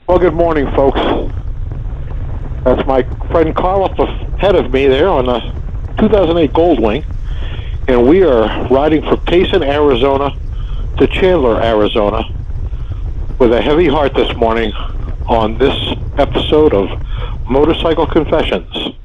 Well, good morning, folks. That's my friend Carl up ahead of me there on the 2008 Goldwing, and we are riding from Payson, Arizona to Chandler, Arizona, with a heavy heart this morning on this episode of Motorcycle Confessions.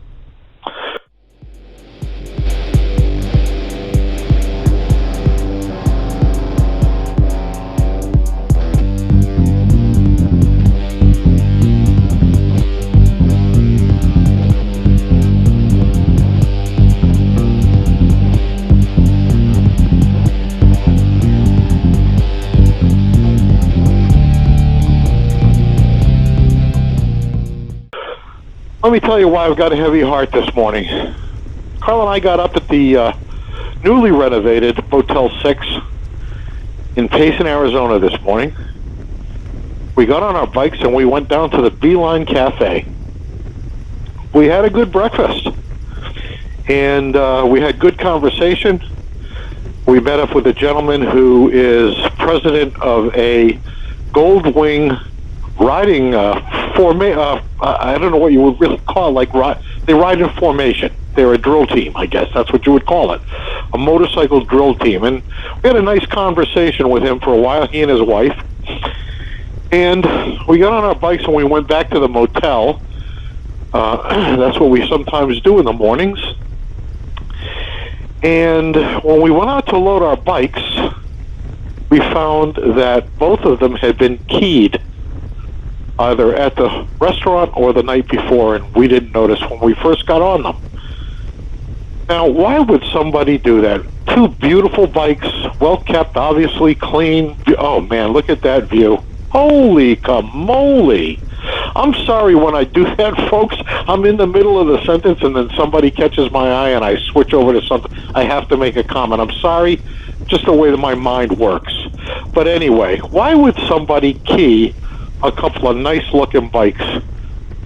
Let me tell you why I've got a heavy heart this morning. Carl and I got up at the newly renovated Motel 6 in Payson, Arizona this morning. We got on our bikes and we went down to the Beeline Cafe. We had a good breakfast and we had good conversation. We met up with a gentleman who is president of a Goldwing riding I don't know what you would really call it, they ride in formation. They're a drill team, I guess. That's what you would call it. A motorcycle drill team. And we had a nice conversation with him for a while, he and his wife. And we got on our bikes and we went back to the motel. That's what we sometimes do in the mornings. And when we went out to load our bikes, we found that both of them had been keyed, either at the restaurant or the night before, and we didn't notice when we first got on them. Now, why would somebody do that? Two beautiful bikes, well kept, obviously clean. Oh man, look at that view. Holy camole. I'm sorry when I do that, folks. I'm in the middle of the sentence and then somebody catches my eye and I switch over to something. I have to make a comment. I'm sorry, just the way that my mind works. But anyway, why would somebody key a couple of nice looking bikes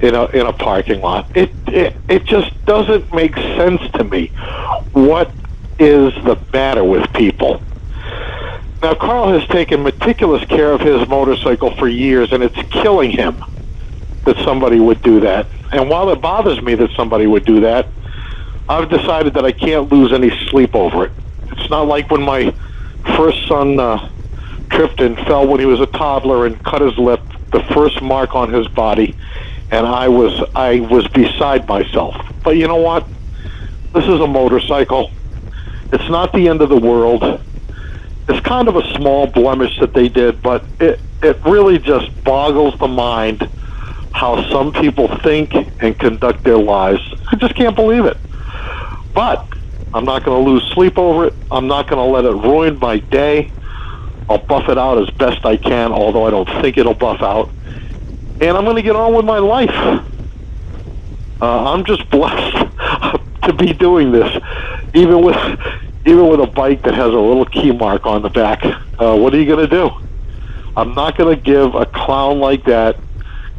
in a parking lot? It just doesn't make sense to me. What is the matter with people? Now, Carl has taken meticulous care of his motorcycle for years, and it's killing him that somebody would do that. And while it bothers me that somebody would do that, I've decided that I can't lose any sleep over it. It's not like when my first son tripped and fell when he was a toddler and cut his lip, the first mark on his body, and I was beside myself. But you know what? This is a motorcycle. It's not the end of the world. It's kind of a small blemish that they did, but it really just boggles the mind how some people think and conduct their lives. I just can't believe it. But I'm not going to lose sleep over it. I'm not going to let it ruin my day. I'll buff it out as best I can, although I don't think it'll buff out. And I'm going to get on with my life. I'm just blessed to be doing this, even with a bike that has a little key mark on the back. What are you going to do? I'm not going to give a clown like that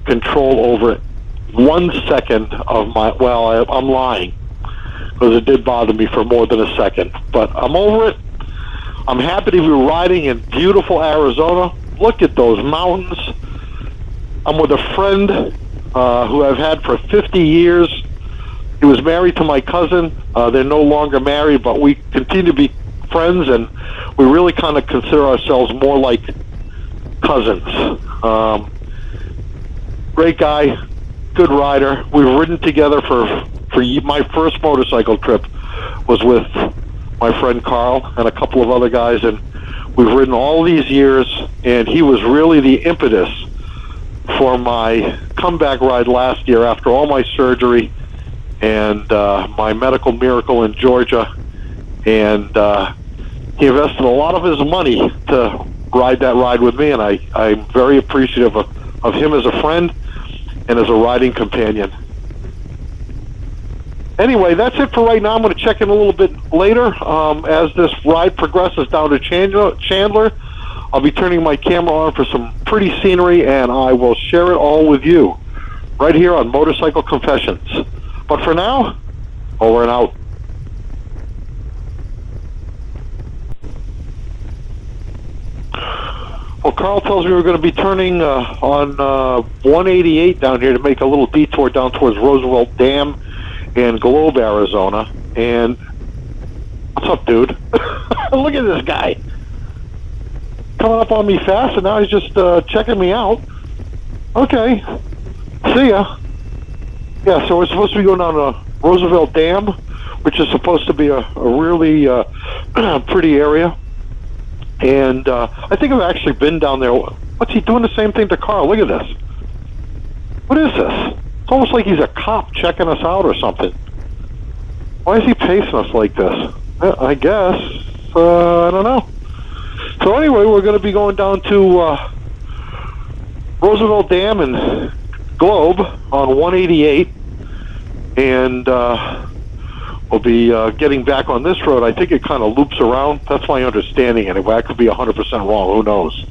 control over 1 second of my... Well, I'm lying, because it did bother me for more than a second. But I'm over it. I'm happy to be riding in beautiful Arizona. Look at those mountains. I'm with a friend who I've had for 50 years. He was married to my cousin. They're no longer married, but we continue to be friends, and we really kind of consider ourselves more like cousins. Great guy, good rider. We've ridden together for my first motorcycle trip was with my friend Carl and a couple of other guys, and we've ridden all these years, and he was really the impetus for my comeback ride last year after all my surgery and my medical miracle in Georgia. And he invested a lot of his money to ride that ride with me, and I'm very appreciative of him as a friend and as a riding companion. Anyway, that's it for right now. I'm going to check in a little bit later as this ride progresses down to Chandler. I'll be turning my camera on for some pretty scenery, and I will share it all with you right here on Motorcycle Confessions. But for now, over and out. Well, Carl tells me we're going to be turning on 188 down here to make a little detour down towards Roosevelt Dam and Globe, Arizona. And what's up, dude? Look at this guy. Coming up on me fast, and now he's just checking me out. Okay. See ya. Yeah, so we're supposed to be going down to Roosevelt Dam, which is supposed to be a really pretty area. And I think I've actually been down there. What's he doing the same thing to Carl? Look at this. What is this? It's almost like he's a cop checking us out or something. Why is he pacing us like this? I guess. I don't know. So anyway, we're going to be going down to Roosevelt Dam and Globe on 188. And we'll be getting back on this road. I think it kind of loops around. That's my understanding anyway. I could be 100% wrong. Who knows?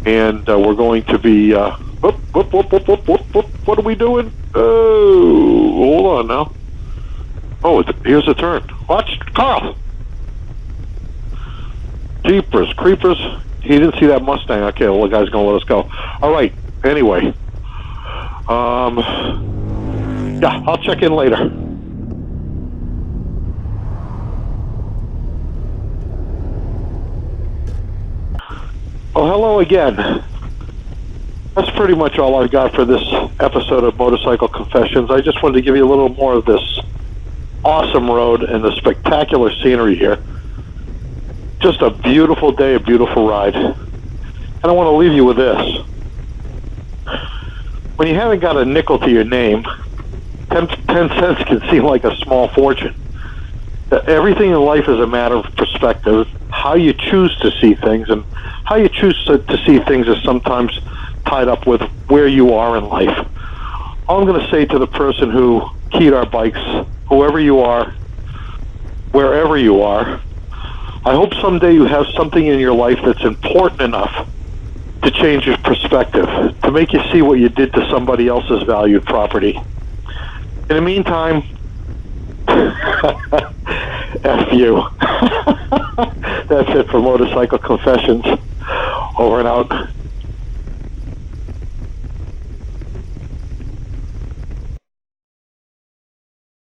And we're going to be... whoop, whoop, whoop, whoop, whoop, whoop, whoop. What are we doing? Oh, hold on now. Oh, here's the turn. Watch, Carl! Jeepers, creepers. He didn't see that Mustang. Okay, well, the guy's going to let us go. All right, anyway. Yeah, I'll check in later. Well, hello again. That's pretty much all I've got for this episode of Motorcycle Confessions. I just wanted to give you a little more of this awesome road and the spectacular scenery here. Just a beautiful day, a beautiful ride. And I want to leave you with this. When you haven't got a nickel to your name, 10 cents can seem like a small fortune. Everything in life is a matter of perspective, how you choose to see things, and how you choose to see things is sometimes tied up with where you are in life. All I'm going to say to the person who keyed our bikes, whoever you are, wherever you are, I hope someday you have something in your life that's important enough to change your perspective, to make you see what you did to somebody else's valued property. In the meantime, F you. That's it for Motorcycle Confessions. Over and out.